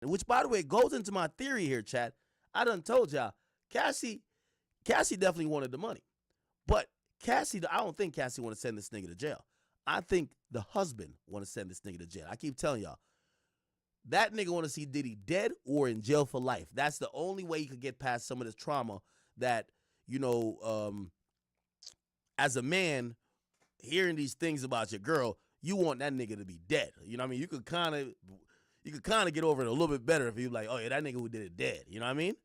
which, by the way, goes into my theory here, Chad. I done told y'all, Cassie, Cassie definitely wanted the money. But Cassie, I don't think Cassie want to send this nigga to jail. I think the husband want to send this nigga to jail. I keep telling y'all, that nigga want to see Diddy dead or in jail for life. That's the only way you could get past some of this trauma that, you know, as a man, hearing these things about your girl, you want that nigga to be dead. You know what I mean? You could kind of get over it a little bit better if you like, oh yeah, that nigga who did it dead. You know what I mean?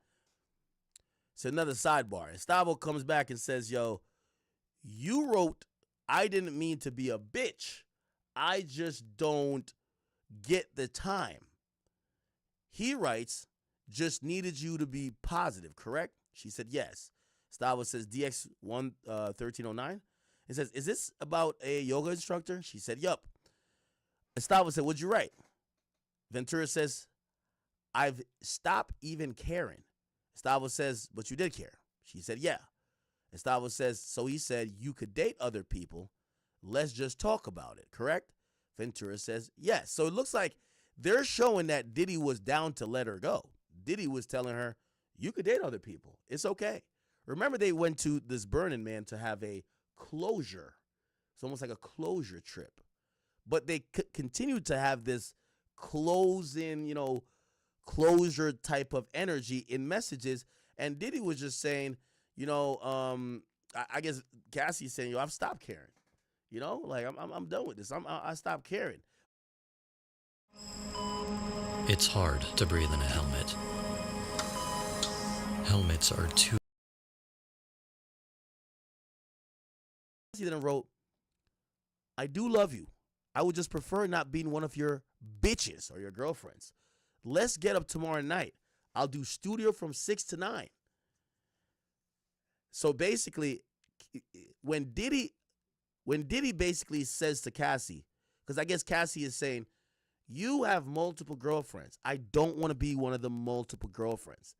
It's another sidebar. Estavo comes back and says, yo, you wrote, I didn't mean to be a bitch. I just don't get the time. He writes, just needed you to be positive, correct? She said, yes. Estavo says, DX1309. He says, is this about a yoga instructor? She said, yup. Estavo said, what'd you write? Ventura says, I've stopped even caring. Estavo says, but you did care. She said, yeah. Estavo says, so he said, you could date other people. Let's just talk about it, correct? Ventura says, yes. So it looks like they're showing that Diddy was down to let her go. Diddy was telling her, you could date other people. It's okay. Remember, they went to this Burning Man to have a closure. It's almost like a closure trip. But they continued to have this closing, closure type of energy in messages. And Diddy was just saying, I guess Cassie's saying, yo, I've stopped caring. Like I'm done with this. I stopped caring. It's hard to breathe in a helmet. Helmets are too. Cassie then wrote, I do love you. I would just prefer not being one of your bitches or your girlfriends. Let's get up tomorrow night. I'll do studio from 6 to 9. So basically, when Diddy basically says to Cassie, because I guess Cassie is saying, you have multiple girlfriends. I don't want to be one of the multiple girlfriends.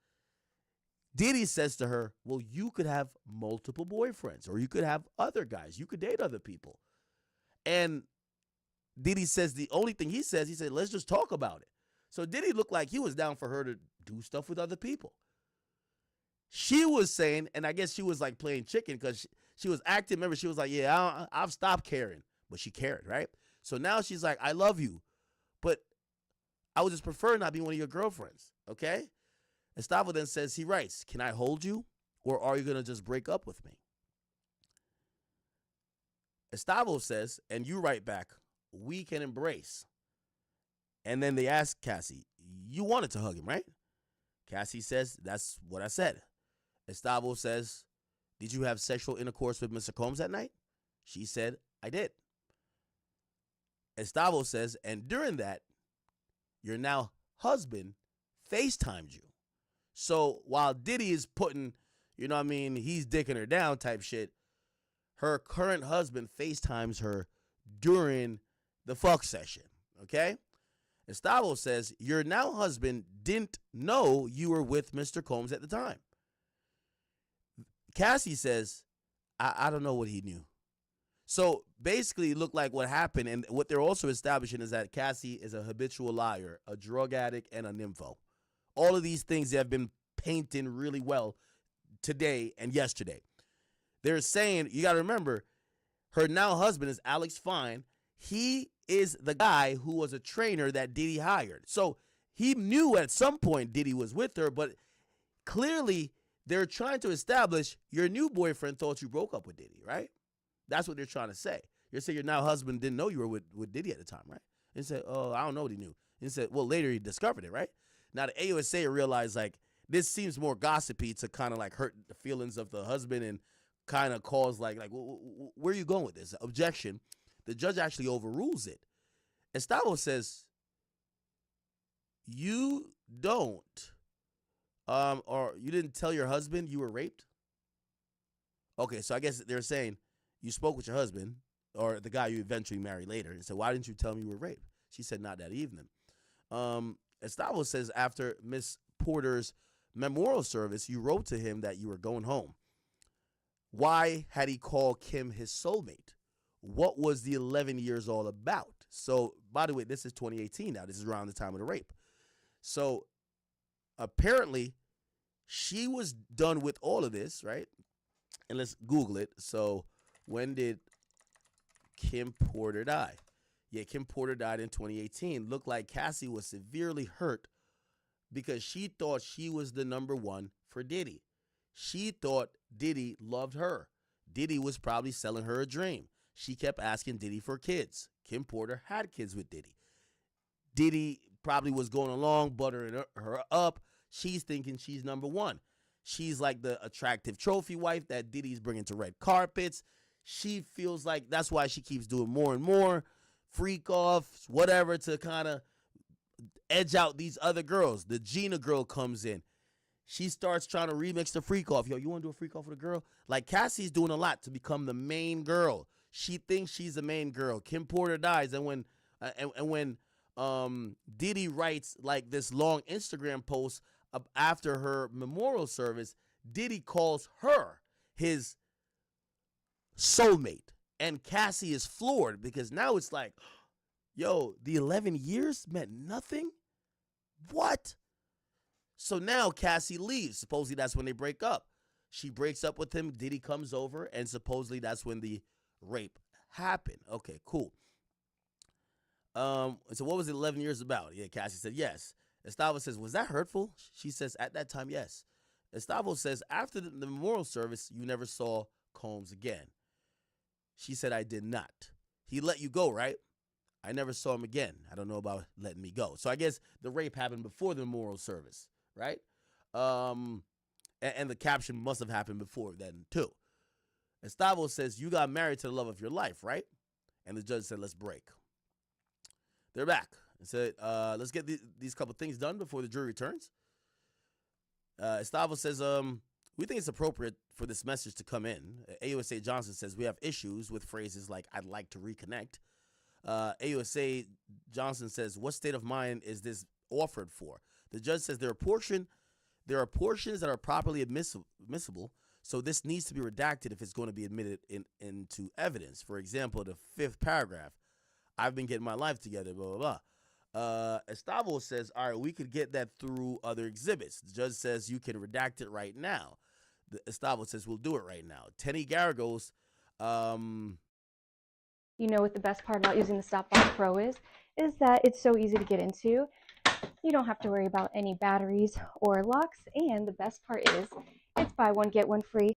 Diddy says to her, well, you could have multiple boyfriends, or you could have other guys. You could date other people. And Diddy says the only thing he said, let's just talk about it. So Diddy looked like he was down for her to do stuff with other people. She was saying, and I guess she was like playing chicken because she was acting. Remember, she was like, yeah, I've stopped caring. But she cared, right? So now she's like, I love you, but I would just prefer not being one of your girlfriends, okay? Estavo then says, he writes, can I hold you, or are you going to just break up with me? Estavo says, and you write back, we can embrace. And then they ask Cassie, you wanted to hug him, right? Cassie says, that's what I said. Estavo says, did you have sexual intercourse with Mr. Combs that night? She said, I did. Estavo says, and during that, your now husband FaceTimed you. So while Diddy is putting, he's dicking her down type shit, her current husband FaceTimes her during the fuck session, okay? Estavo says, your now husband didn't know you were with Mr. Combs at the time. Cassie says, I don't know what he knew. So basically, it looked like what happened, and what they're also establishing is that Cassie is a habitual liar, a drug addict, and a nympho. All of these things have been painting really well today and yesterday. They're saying, you got to remember, her now husband is Alex Fine. He is the guy who was a trainer that Diddy hired. So he knew at some point Diddy was with her, but clearly they're trying to establish your new boyfriend thought you broke up with Diddy, right? That's what they're trying to say. You're saying your now husband didn't know you were with Diddy at the time, right? And he said, oh, I don't know what he knew. And he said, well, later he discovered it, right? Now the AUSA realized, like, this seems more gossipy to kind of like hurt the feelings of the husband and kind of cause like where are you going with this? Objection. The judge actually overrules it. Estavo says, you don't, or you didn't tell your husband you were raped? Okay, so I guess they're saying you spoke with your husband or the guy you eventually married later and said, why didn't you tell me you were raped? She said, not that evening. Estavo says after Miss Porter's memorial service, you wrote to him that you were going home. Why had he called Kim his soulmate? What was the 11 years all about? So, by the way, this is 2018 now. This is around the time of the rape. So apparently she was done with all of this, right? And let's Google it. So when did Kim Porter die? Yeah, Kim Porter died in 2018. Looked like Cassie was severely hurt because she thought she was the number one for Diddy. She thought Diddy loved her. Diddy was probably selling her a dream. She kept asking Diddy for kids. Kim Porter had kids with Diddy. Diddy probably was going along, buttering her up. She's thinking she's number one. She's like the attractive trophy wife that Diddy's bringing to red carpets. She feels like that's why she keeps doing more and more freak offs, whatever, to kind of edge out these other girls. The Gina girl comes in. She starts trying to remix the freak off. Yo, you want to do a freak off with a girl? Like, Cassie's doing a lot to become the main girl. She thinks she's the main girl. Kim Porter dies, and when Diddy writes like this long Instagram post after her memorial service, Diddy calls her his soulmate, and Cassie is floored because now it's like, yo, the 11 years meant nothing? What? So now Cassie leaves. Supposedly that's when they break up. She breaks up with him. Diddy comes over, and supposedly that's when the rape happened. Okay, cool. So what was it 11 years about? Yeah, Cassie said yes. Estavo says, was that hurtful? She says, at that time, yes. Estavo says, after the memorial service, you never saw Combs again. She said, I did not. He let you go, right? I never saw him again. I don't know about letting me go. So I guess the rape happened before the memorial service, right? And the caption must have happened before then, too. Estavo says, you got married to the love of your life, right? And the judge said, let's break. They're back and said, let's get these couple things done before the jury returns. Estavo says, we think it's appropriate for this message to come in. AUSA Johnson says, we have issues with phrases like, I'd like to reconnect. AUSA Johnson says, what state of mind is this offered for? The judge says there are portions that are properly admissible, so this needs to be redacted if it's going to be admitted into evidence. For example, the 5th paragraph, I've been getting my life together, blah, blah, blah. Estavo says, all right, we could get that through other exhibits. The judge says you can redact it right now. Estavo says, we'll do it right now. Tenny Garagos, You know what the best part about using the Stopbox Pro is that it's so easy to get into. You don't have to worry about any batteries or locks, and the best part is it's buy one, get one free.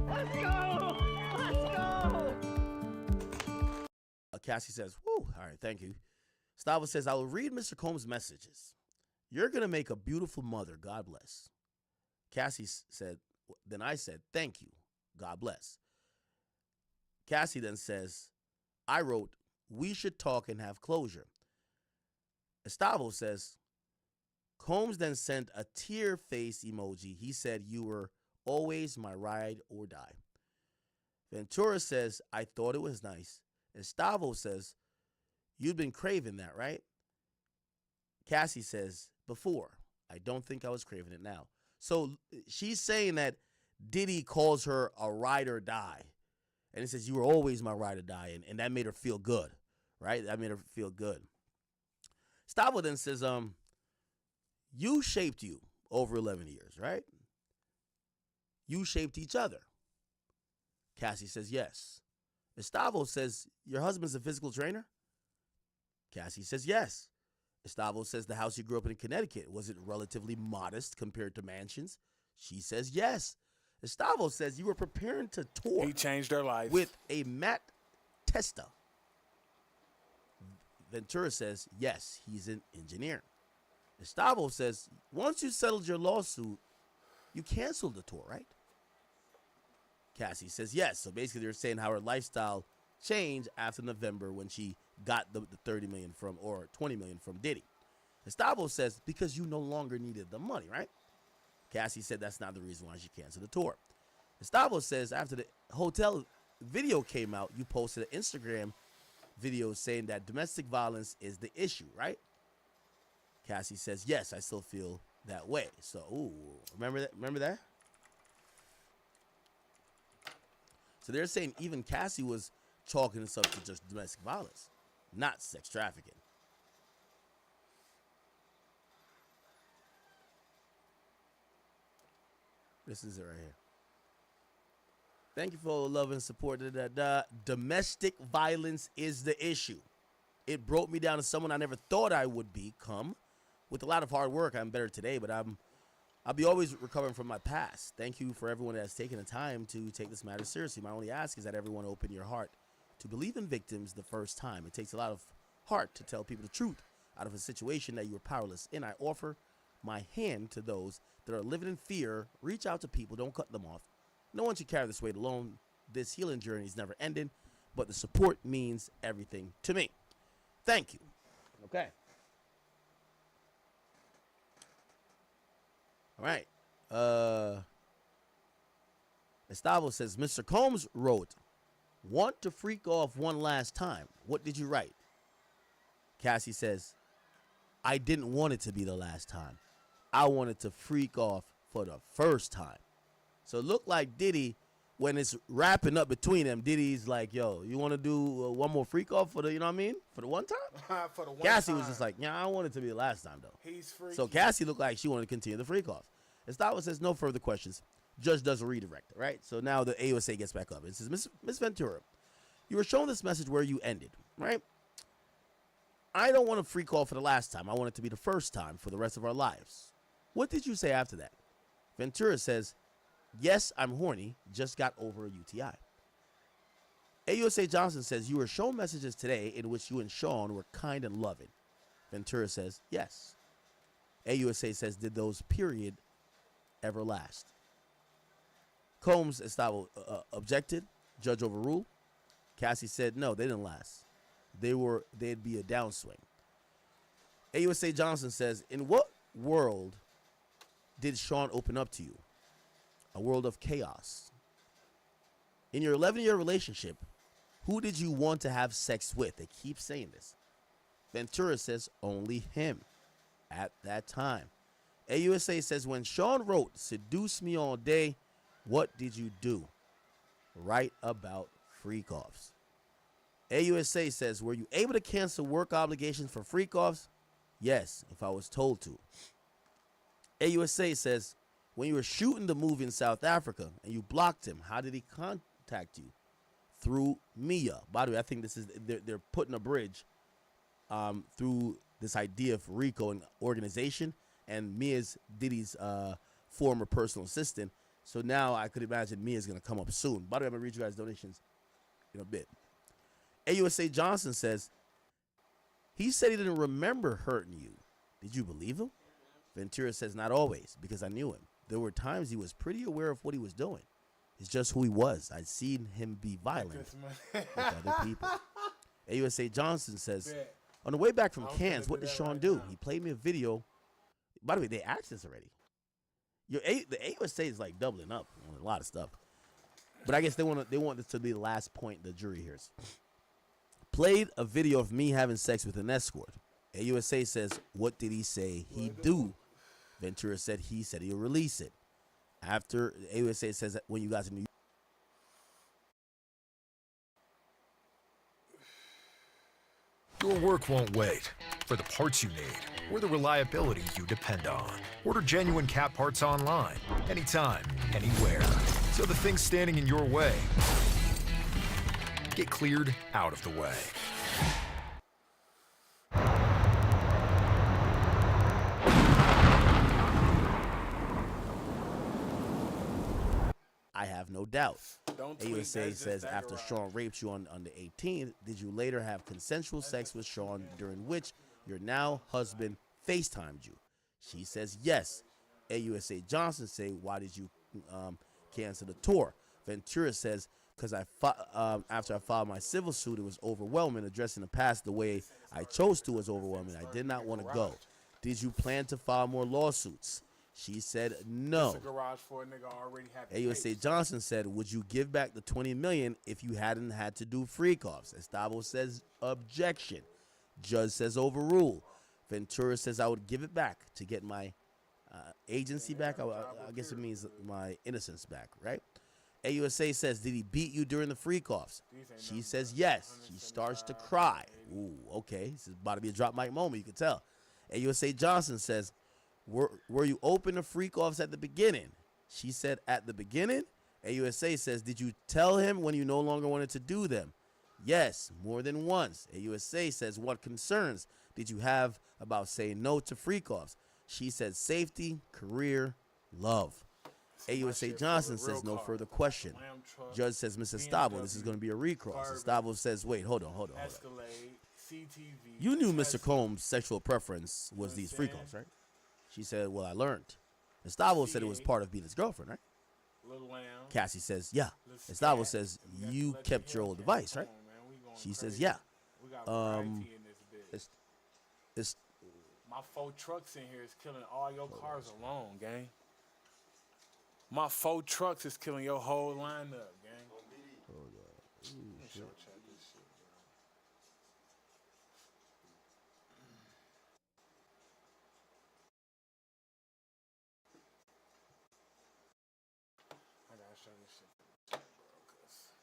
Let's go! Let's go! Cassie says, whew, all right, thank you. Estavo says, I will read Mr. Combs' messages. You're going to make a beautiful mother. God bless. Cassie said, then I said, thank you. God bless. Cassie then says, I wrote, we should talk and have closure. Estavo says, Combs then sent a tear face emoji. He said, you were always my ride or die. Ventura says, I thought it was nice. Estavo says, you've been craving that, right? Cassie says, before. I don't think I was craving it now. So she's saying that Diddy calls her a ride or die. And he says, you were always my ride or die. And that made her feel good, right? That made her feel good. Estavo then says, you shaped you over 11 years, right? You shaped each other. Cassie says, yes. Estavo says, your husband's a physical trainer? Cassie says, yes. Estavo says, the house you grew up in Connecticut, was it relatively modest compared to mansions? She says, yes. Estavo says, you were preparing to tour. He changed her life. With a Matt Testa. Ventura says, yes, he's an engineer. Estavo says, once you settled your lawsuit, you canceled the tour, right? Cassie says, yes. So basically they're saying how her lifestyle changed after November when she got the 30 million from, or 20 million from Diddy. Estavo says, because you no longer needed the money, right? Cassie said that's not the reason why she canceled the tour. Estavo says after the hotel video came out, you posted an Instagram video saying that domestic violence is the issue, right? Cassie says, yes, I still feel that way. So, ooh, remember that? Remember that? So they're saying even Cassie was chalking this up to just domestic violence, not sex trafficking. This is it right here. Thank you for all the love and support. Domestic violence is the issue. It broke me down to someone I never thought I would become. With a lot of hard work, I'm better today, but I'll be always recovering from my past. Thank you for everyone that has taken the time to take this matter seriously. My only ask is that everyone open your heart to believe in victims the first time. It takes a lot of heart to tell people the truth out of a situation that you are powerless in. I offer my hand to those that are living in fear. Reach out to people. Don't cut them off. No one should carry this weight alone. This healing journey is never ending, but the support means everything to me. Thank you. Okay. All right. Estavo says, Mr. Combs wrote, want to freak off one last time. What did you write? Cassie says, I didn't want it to be the last time. I wanted to freak off for the first time. So it looked like Diddy, when it's wrapping up between them, Diddy's like, yo, you want to do one more freak off for the, you know what I mean? For the one time? For the one Cassie time. was just like, yeah, I want it to be the last time, though. He's freaky. So Cassie looked like she wanted to continue the freak off. Estavo says, no further questions. Judge does a redirect, right? So now the AUSA gets back up. It says, Miss Ventura, you were shown this message where you ended, right? I don't want to freak off for the last time. I want it to be the first time for the rest of our lives. What did you say after that? Ventura says, yes, I'm horny. Just got over a UTI. AUSA Johnson says, you were shown messages today in which you and Sean were kind and loving. Ventura says, yes. AUSA says, did those period ever last? Combs Estavo objected. Judge overruled. Cassie said, no, they didn't last. They'd be a downswing. AUSA Johnson says, in what world did Sean open up to you? A world of chaos. In your 11-year relationship, who did you want to have sex with? They keep saying this. Ventura says only him at that time. AUSA says when Sean wrote, seduce me all day, what did you do? Write about freak-offs. AUSA says, were you able to cancel work obligations for freak-offs? Yes, if I was told to. AUSA says, when you were shooting the movie in South Africa and you blocked him, how did he contact you? Through Mia. By the way, I think this is they're putting a bridge through this idea of RICO and organization, and Mia's Diddy's former personal assistant. So now I could imagine Mia's going to come up soon. By the way, I'm going to read you guys' donations in a bit. AUSA Johnson says, he said he didn't remember hurting you. Did you believe him? Ventura says, not always, because I knew him. There were times he was pretty aware of what he was doing. It's just who he was. I'd seen him be violent with other people. AUSA Johnson says, on the way back from Cannes, what did Sean do? He played me a video. By the way, they asked this already. The AUSA is like doubling up on a lot of stuff. But I guess they want this to be the last point the jury hears. Played a video of me having sex with an escort. AUSA says, what did he say he'd do? Ventura said he'll release it. After AUSA says that when you guys in New York. Your work won't wait. For the parts you need, or the reliability you depend on. Order genuine Cat parts online, anytime, anywhere. So the things standing in your way get cleared out of the way. I have no doubt. Don't tweet, AUSA that's says just after vagarize. Sean raped you on the 18th, did you later have consensual sex with Sean during which your now husband FaceTimed you? She says yes. AUSA Johnson say, why did you cancel the tour? Ventura says, because after I filed my civil suit, it was overwhelming. Addressing the past the way I chose to was overwhelming. I did not want to go. Did you plan to file more lawsuits? She said no. It's a garage for a nigga already had the AUSA tapes. Johnson said, would you give back the $20 million if you hadn't had to do freak-offs? Estavo says objection. Judge says overrule. Ventura says I would give it back to get my agency back. I guess it means my innocence back, right? AUSA says, did he beat you during the freak-offs? These ain't She nothing says but yes. She starts to 175, cry. 180. Ooh, okay. This is about to be a drop mic moment. You can tell. AUSA Johnson says, were you open to freak-offs at the beginning? She said at the beginning. AUSA says, did you tell him when you no longer wanted to do them? Yes, more than once. AUSA says, what concerns did you have about saying no to freak-offs? She said safety, career, love. See, my AUSA shit Johnson full of real says no cars. further question. Lamb truck, Judge says, Mr. Stavo, this is going to be a recross. And Carbon, Stavo says, wait, hold on. Escalade, CTV. You knew Mr. Tesla. Combs' sexual preference was these Understand? freak-offs, right? She said, well, I learned. And Stavo said it was C8. part of being his girlfriend, right? Lil Lamb. Cassie says, yeah. Lil And Stavo Scat. says, We got you the kept your Legend old Hellcat. device, Come right? on, man. We going She says, crazy. yeah. We got variety in this bitch. It's My 4 trucks in here is killing all your cars alone, gang. My 4 trucks is killing your whole lineup, gang. Let me show chat this shit, bro. I gotta show this shit, bro, 'cause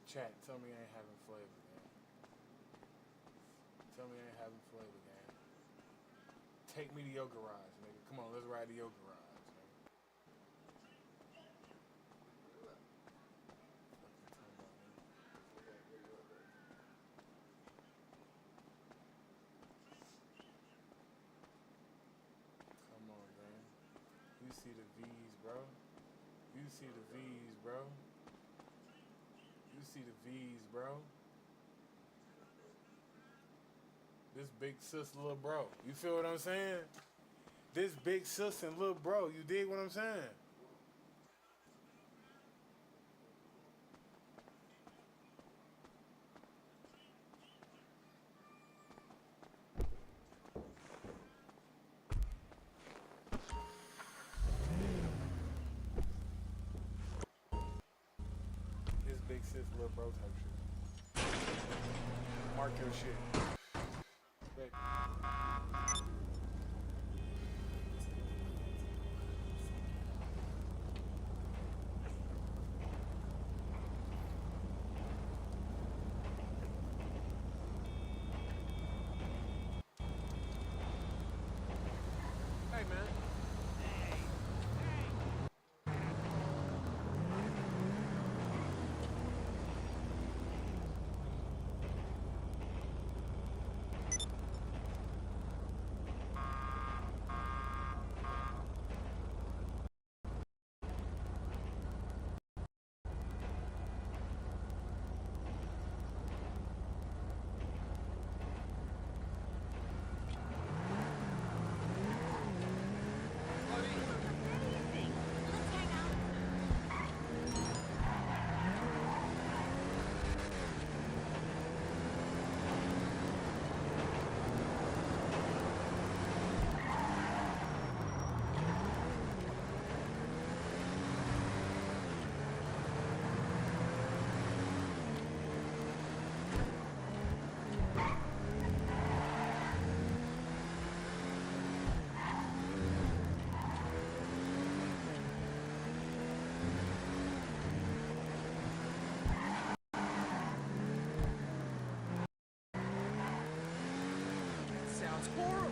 chat, tell me I ain't having flavor, gang. Tell me I ain't having flavor, gang. Take me to your garage, nigga. Come on, let's ride to your garage, nigga. Come on, man. You see the V's, bro. You see the V's, bro. You see the V's, bro. This big sis, little bro. You feel what I'm saying? This big sis and little bro. You dig what I'm saying? This big sis, little bro type shit. Mark your shit. Baby. Hey, man. Sounds horrible.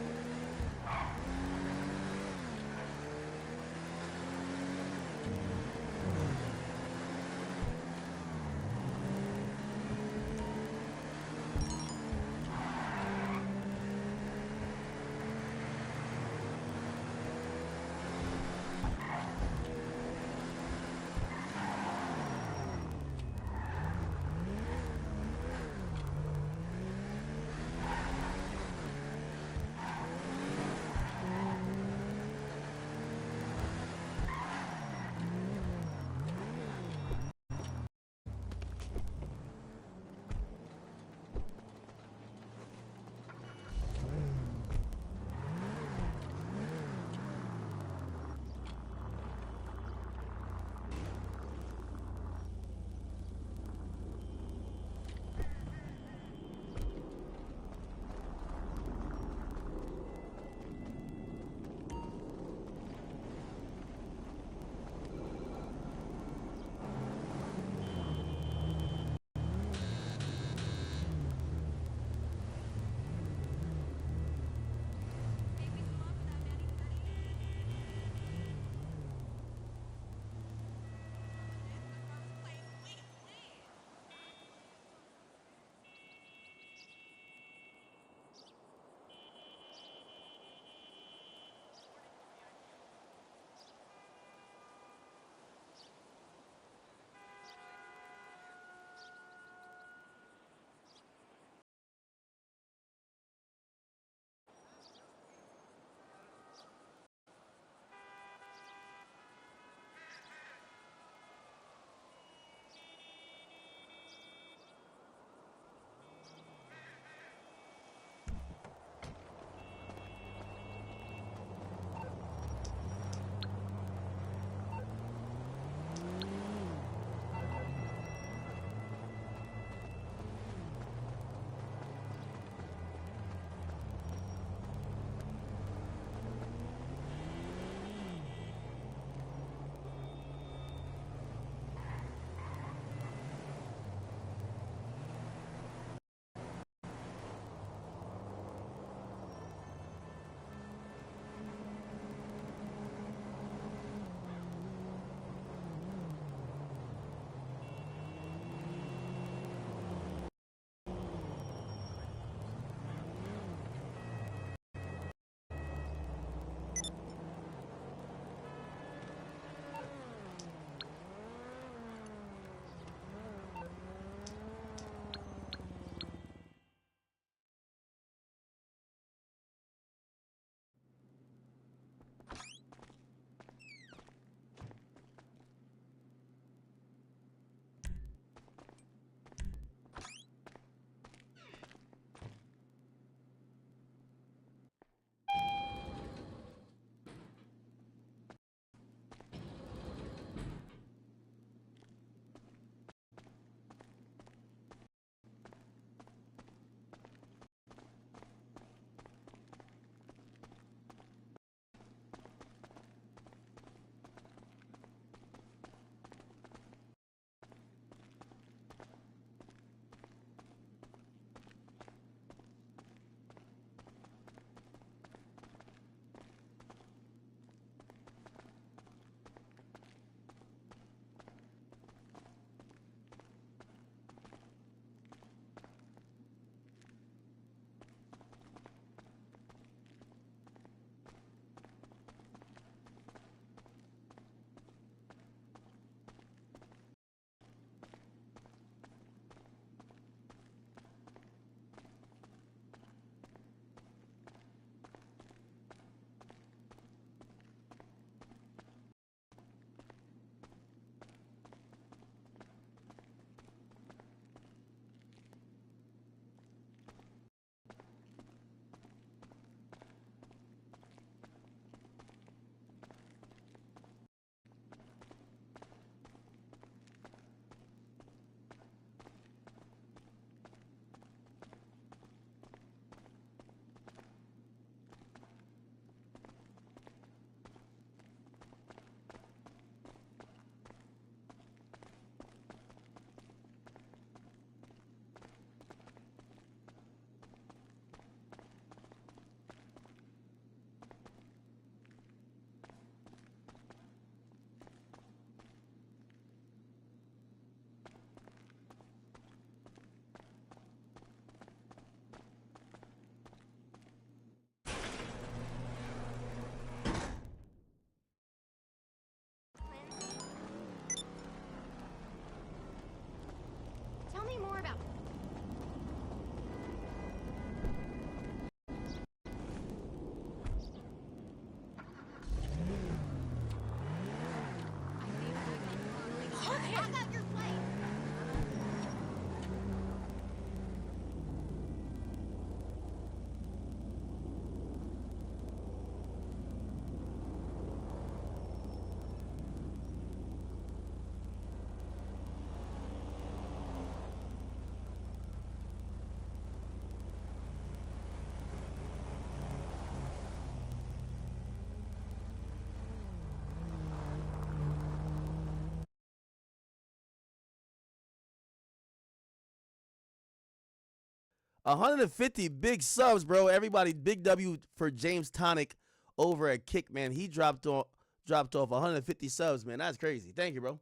150 big subs, bro. Everybody, big W for James Tonic over at Kick, man. He dropped off 150 subs, man. That's crazy. Thank you, bro.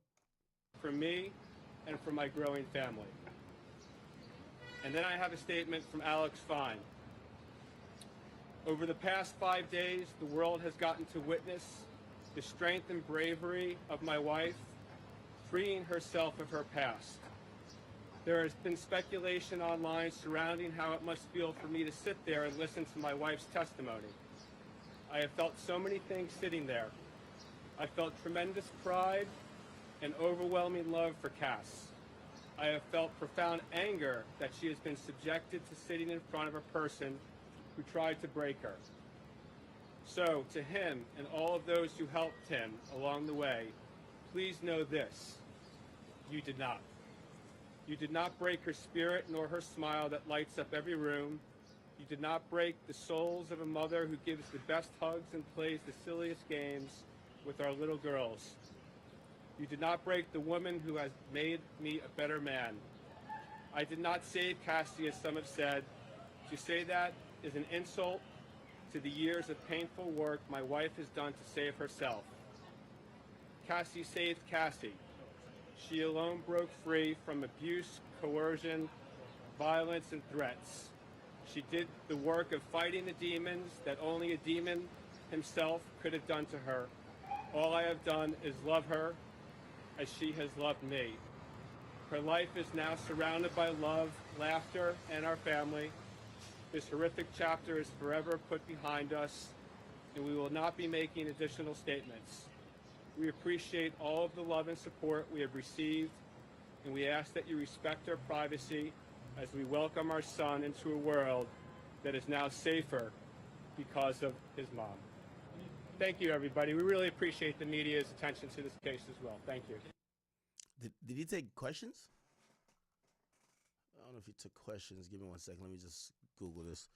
For me and for my growing family. And then I have a statement from Alex Fine. Over the past 5 days, the world has gotten to witness the strength and bravery of my wife, freeing herself of her past. There has been speculation online surrounding how it must feel for me to sit there and listen to my wife's testimony. I have felt so many things sitting there. I felt tremendous pride and overwhelming love for Cass. I have felt profound anger that she has been subjected to sitting in front of a person who tried to break her. So, to him and all of those who helped him along the way, please know this: you did not. You did not break her spirit nor her smile that lights up every room. You did not break the souls of a mother who gives the best hugs and plays the silliest games with our little girls. You did not break the woman who has made me a better man. I did not save Cassie, as some have said. To say that is an insult to the years of painful work my wife has done to save herself. Cassie saved Cassie. She alone broke free from abuse, coercion, violence, and threats. She did the work of fighting the demons that only a demon himself could have done to her. All I have done is love her as she has loved me. Her life is now surrounded by love, laughter, and our family. This horrific chapter is forever put behind us, and we will not be making additional statements. We appreciate all of the love and support we have received, and we ask that you respect our privacy as we welcome our son into a world that is now safer because of his mom. Thank you, everybody. We really appreciate the media's attention to this case as well. Thank you. Did he take questions? I don't know if he took questions. Give me 1 second. Let me just Google this.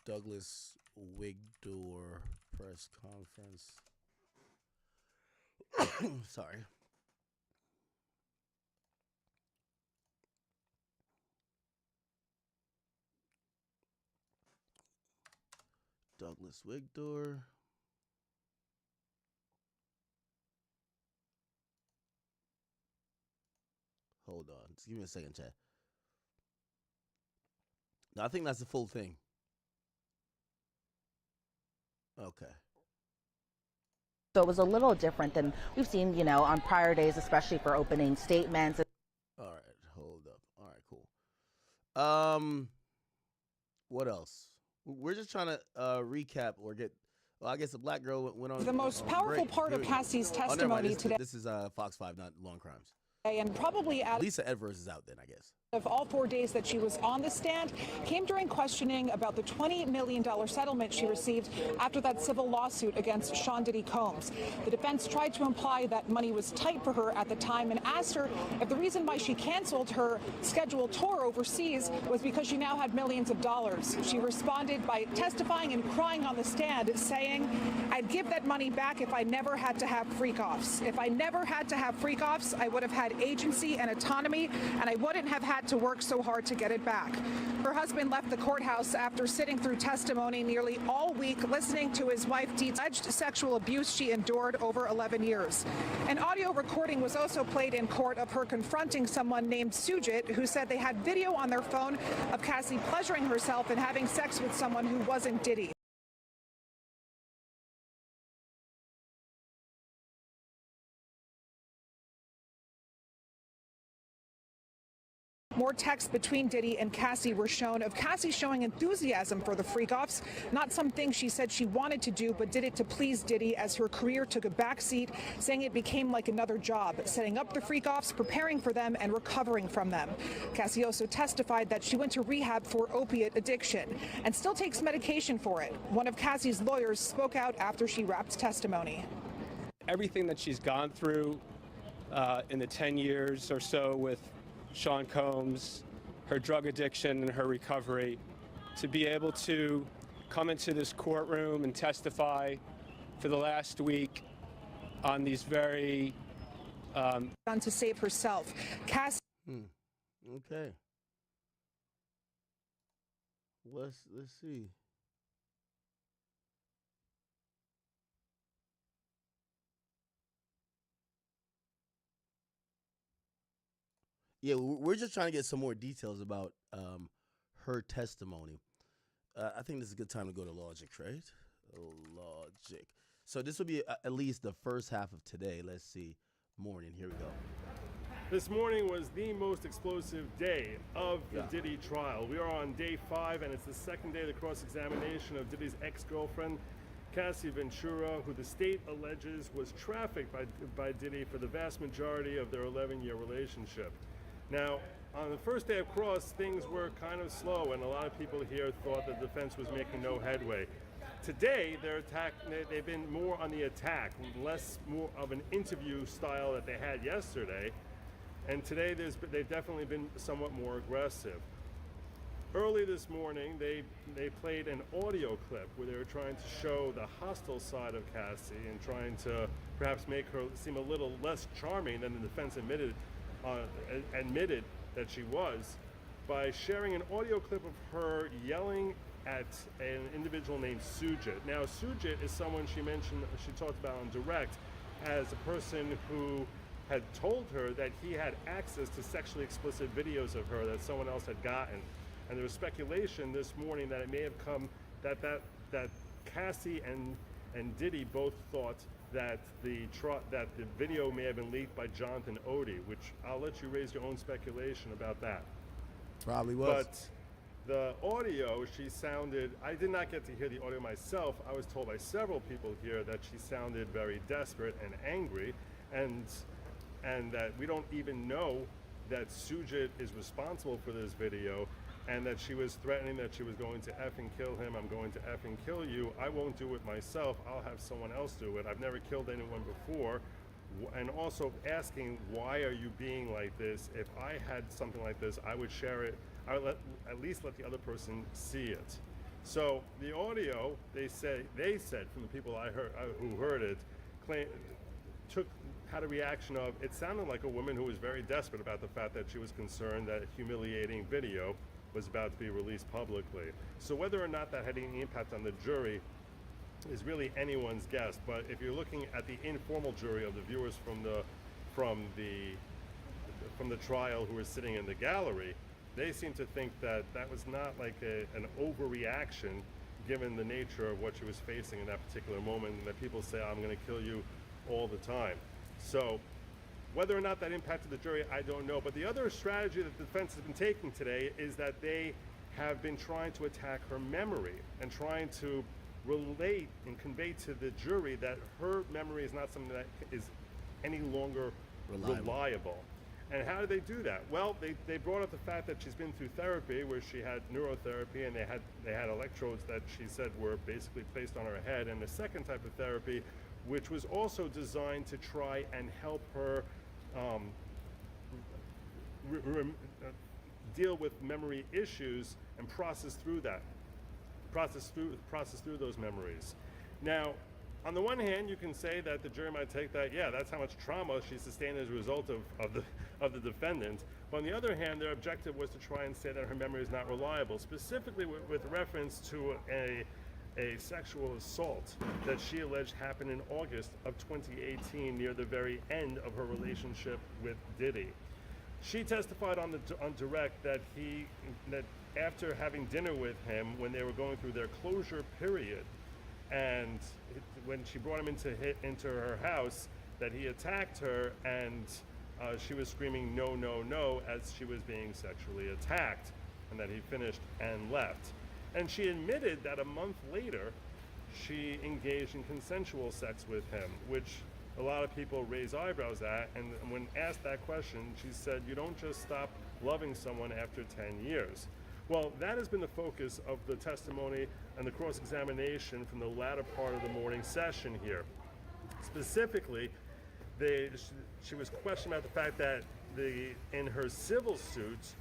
Douglas Wigdor press conference. Sorry. Douglas Wigdor. Hold on. Just give me a second, chat. No, I think that's the full thing. Okay. So it was a little different than we've seen, you know, on prior days, especially for opening statements. All right, hold up. All right, cool. What else? We're just trying to recap or get. Well, I guess the black girl went on. The most powerful part of Cassie's testimony today. This is Fox 5, not Law and Crimes. And probably out Lisa Edwards is out then, I guess. of all 4 days that she was on the stand came during questioning about the $20 million settlement she received after that civil lawsuit against Sean Diddy Combs. The defense tried to imply that money was tight for her at the time and asked her if the reason why she canceled her scheduled tour overseas was because she now had millions of dollars. She responded by testifying and crying on the stand, saying, "I'd give that money back if I never had to have freak-offs. If I never had to have freak-offs, I would have had agency and autonomy, and I wouldn't have had to work so hard to get it back." Her husband left the courthouse after sitting through testimony nearly all week, listening to his wife alleged sexual abuse she endured over 11 years. An audio recording was also played in court of her confronting someone named Sujit, who said they had video on their phone of Cassie pleasuring herself and having sex with someone who wasn't Diddy. More texts between Diddy and Cassie were shown of Cassie showing enthusiasm for the freak-offs, not something she said she wanted to do, but did it to please Diddy as her career took a backseat, saying it became like another job, setting up the freak-offs, preparing for them, and recovering from them. Cassie also testified that she went to rehab for opiate addiction and still takes medication for it. One of Cassie's lawyers spoke out after she wrapped testimony. Everything that she's gone through in the 10 years or so with Sean Combs, her drug addiction and her recovery, to be able to come into this courtroom and testify for the last week on these very to save herself. Cassie Okay. Let's see. Yeah, we're just trying to get some more details about her testimony. I think this is a good time to go to Logic, right? Logic. So this will be at least the first half of today. Let's see. Morning. Here we go. This morning was the most explosive day of the Diddy trial. We are on day 5, and it's the second day of the cross-examination of Diddy's ex-girlfriend, Cassie Ventura, who the state alleges was trafficked by Diddy for the vast majority of their 11-year relationship. Now, on the first day of cross, things were kind of slow, and a lot of people here thought the defense was making no headway. Today, they've been more on the attack, more of an interview style that they had yesterday. And today, they've definitely been somewhat more aggressive. Early this morning, they played an audio clip where they were trying to show the hostile side of Cassie and trying to perhaps make her seem a little less charming than the defense admitted that she was, by sharing an audio clip of her yelling at an individual named Sujit. Now, Sujit is someone she talked about on direct as a person who had told her that he had access to sexually explicit videos of her that someone else had gotten. And there was speculation this morning that it may have come that Cassie and Diddy both thought that the video may have been leaked by Jonathan Odie, which I'll let you raise your own speculation about that. Probably was. But the audio, I did not get to hear the audio myself. I was told by several people here that she sounded very desperate and angry, and that we don't even know that Sujit is responsible for this video, and that she was threatening that she was going to effing kill him. I'm going to effing kill you. I won't do it myself. I'll have someone else do it. I've never killed anyone before. And also asking, why are you being like this? If I had something like this, I would share it. I would at least let the other person see it. So the audio, they said from the people who heard it, had a reaction of, it sounded like a woman who was very desperate about the fact that she was concerned that a humiliating video was about to be released publicly. So whether or not that had any impact on the jury is really anyone's guess. But if you're looking at the informal jury of the viewers from the trial who were sitting in the gallery, they seem to think that that was not like an overreaction given the nature of what she was facing in that particular moment, and that people say, I'm going to kill you all the time. So whether or not that impacted the jury, I don't know. But the other strategy that the defense has been taking today is that they have been trying to attack her memory and trying to relate and convey to the jury that her memory is not something that is any longer reliable. And how do they do that? Well, they brought up the fact that she's been through therapy, where she had neurotherapy, and they had electrodes that she said were basically placed on her head, and a second type of therapy, which was also designed to try and help her deal with memory issues and process through those memories. Now, on the one hand, you can say that the jury might take that, yeah, that's how much trauma she sustained as a result of the defendant. But on the other hand, their objective was to try and say that her memory is not reliable, specifically with reference to a sexual assault that she alleged happened in August of 2018, near the very end of her relationship with Diddy. She testified on direct that after having dinner with him, when they were going through their closure period, and when she brought him into her house, that he attacked her and she was screaming no, no, no as she was being sexually attacked, and that he finished and left. And she admitted that a month later, she engaged in consensual sex with him, which a lot of people raise eyebrows at. And when asked that question, she said, you don't just stop loving someone after 10 years. Well, that has been the focus of the testimony and the cross-examination from the latter part of the morning session here. Specifically, she was questioned about the fact that in her civil suit,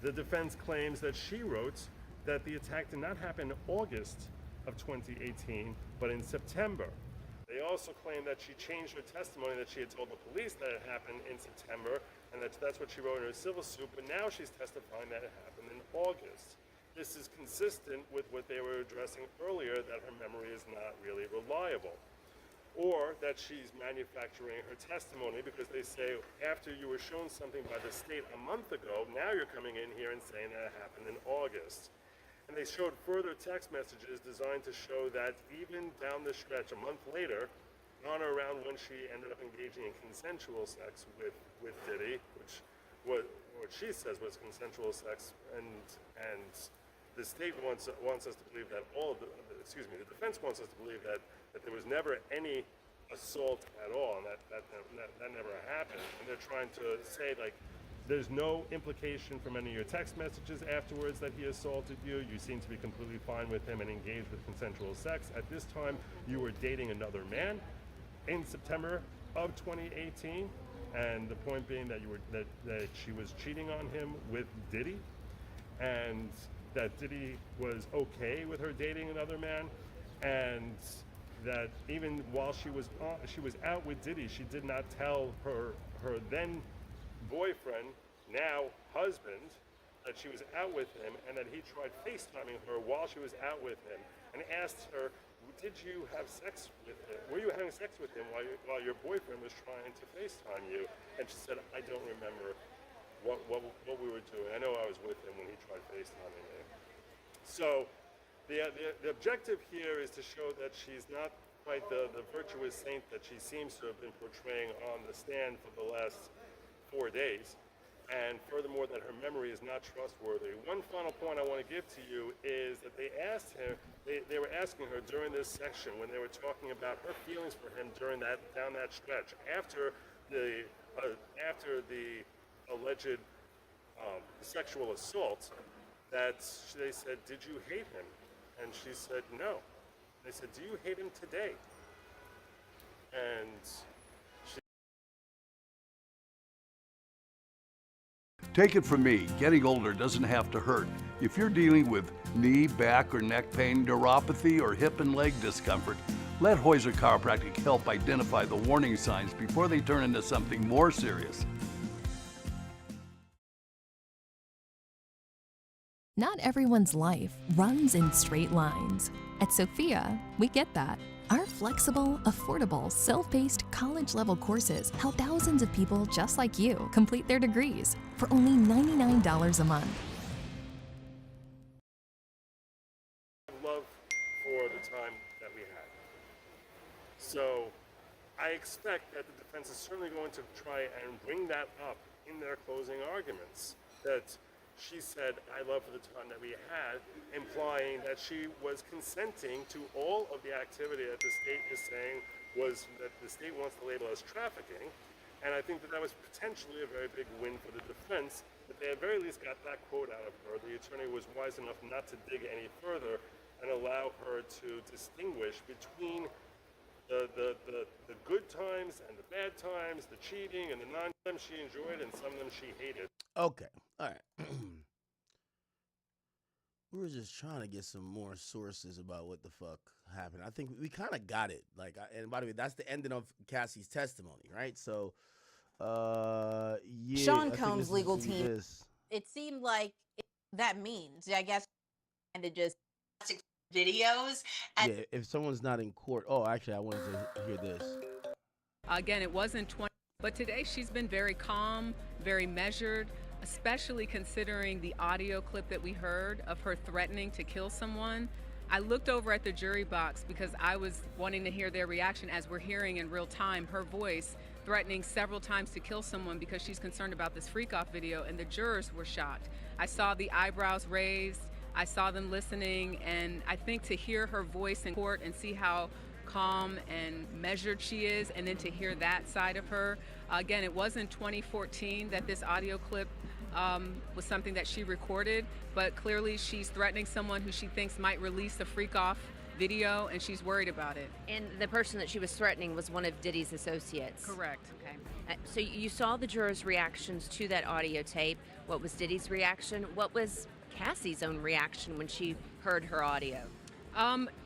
the defense claims that she wrote that the attack did not happen in August of 2018, but in September. They also claim that she changed her testimony, that she had told the police that it happened in September, and that's what she wrote in her civil suit, but now she's testifying that it happened in August. This is consistent with what they were addressing earlier, that her memory is not really reliable. Or that she's manufacturing her testimony because they say, after you were shown something by the state a month ago, now you're coming in here and saying that it happened in August. And they showed further text messages designed to show that even down the stretch, a month later, on or around when she ended up engaging in consensual sex with Diddy, which what she says was consensual sex, and the state wants us to believe that the defense wants us to believe that there was never any assault at all, and that never happened. And they're trying to say, like, there's no implication from any of your text messages afterwards that he assaulted you. You seem to be completely fine with him and engaged with consensual sex. At this time, you were dating another man in September of 2018, and the point being that that she was cheating on him with Diddy, and that Diddy was okay with her dating another man, and that even while she was out with Diddy, she did not tell her then boyfriend, now husband, that she was out with him, and that he tried FaceTiming her while she was out with him, and asked her, did you have sex with him? Were you having sex with him while your boyfriend was trying to FaceTime you? And she said, I don't remember what we were doing. I know I was with him when he tried FaceTiming me. So the objective here is to show that she's not quite the virtuous saint that she seems to have been portraying on the stand for the last 4 days, and furthermore that her memory is not trustworthy. One final point I want to give to you is that they were asking her during this section, when they were talking about her feelings for him down that stretch after the alleged sexual assault, that they said, did you hate him? And she said no. They said, do you hate him today? And take it from me, getting older doesn't have to hurt. If you're dealing with knee, back, or neck pain, neuropathy, or hip and leg discomfort, let Hoyser Chiropractic help identify the warning signs before they turn into something more serious. Not everyone's life runs in straight lines. At Sophia, we get that. Our flexible, affordable, self-paced college-level courses help thousands of people just like you complete their degrees for only $99 a month. Love for the time that we had. So I expect that the defense is certainly going to try and bring that up in their closing arguments, that she said, I love for the time that we had, implying that she was consenting to all of the activity that the state is saying was that the state wants to label as trafficking. And I think that was potentially a very big win for the defense, that they at very least got that quote out of her. The attorney was wise enough not to dig any further and allow her to distinguish between the good times and the bad times, the cheating and the non-time she enjoyed, and some of them she hated. Okay, all right. We were just trying to get some more sources about what the fuck happened. I think we kind of got it. Like, and by the way, that's the ending of Cassie's testimony, right? So, yeah. Sean Combs' legal team. It seemed like that means, I guess, and to just videos. And yeah, if someone's not in court. Oh, actually, I wanted to hear this. Again, it wasn't 20, but today she's been very calm, very measured, especially considering the audio clip that we heard of her threatening to kill someone. I looked over at the jury box because I was wanting to hear their reaction as we're hearing in real time her voice threatening several times to kill someone because she's concerned about this freak-off video, and the jurors were shocked. I saw the eyebrows raised, I saw them listening, and I think to hear her voice in court and see how calm and measured she is, and then to hear that side of her. Again, it was in 2014 that this audio clip was something that she recorded, but clearly she's threatening someone who she thinks might release a freak-off video, and she's worried about it. And the person that she was threatening was one of Diddy's associates. Correct. Okay. So you saw the jurors' reactions to that audio tape. What was Diddy's reaction? What was Cassie's own reaction when she heard her audio?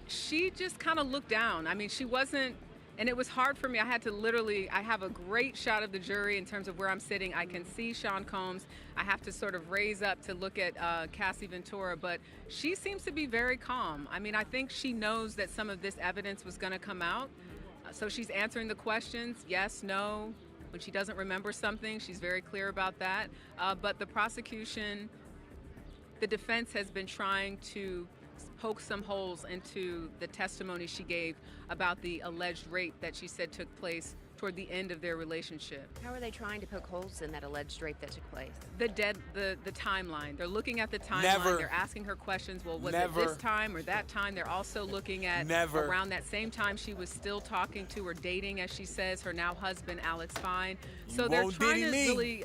She just kind of looked down. I mean, she wasn't, and it was hard for me. I have a great shot of the jury in terms of where I'm sitting. I can see Sean Combs. I have to sort of raise up to look at Cassie Ventura, but she seems to be very calm. I mean, I think she knows that some of this evidence was going to come out. So she's answering the questions, yes, no. When she doesn't remember something, she's very clear about that. But the prosecution, the defense has been trying to poke some holes into the testimony she gave about the alleged rape that she said took place toward the end of their relationship. How are they trying to poke holes in that alleged rape that took place? The timeline. They're looking at the timeline. Never. They're asking her questions. Well, was Never. it this time or that time? They're also looking at Never. around that same time she was still talking to or dating, as she says, her now husband, Alex Fine. So they're trying to really,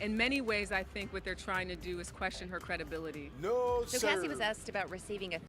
in many ways, I think what they're trying to do is question her credibility. No, So sir. Cassie was asked about receiving a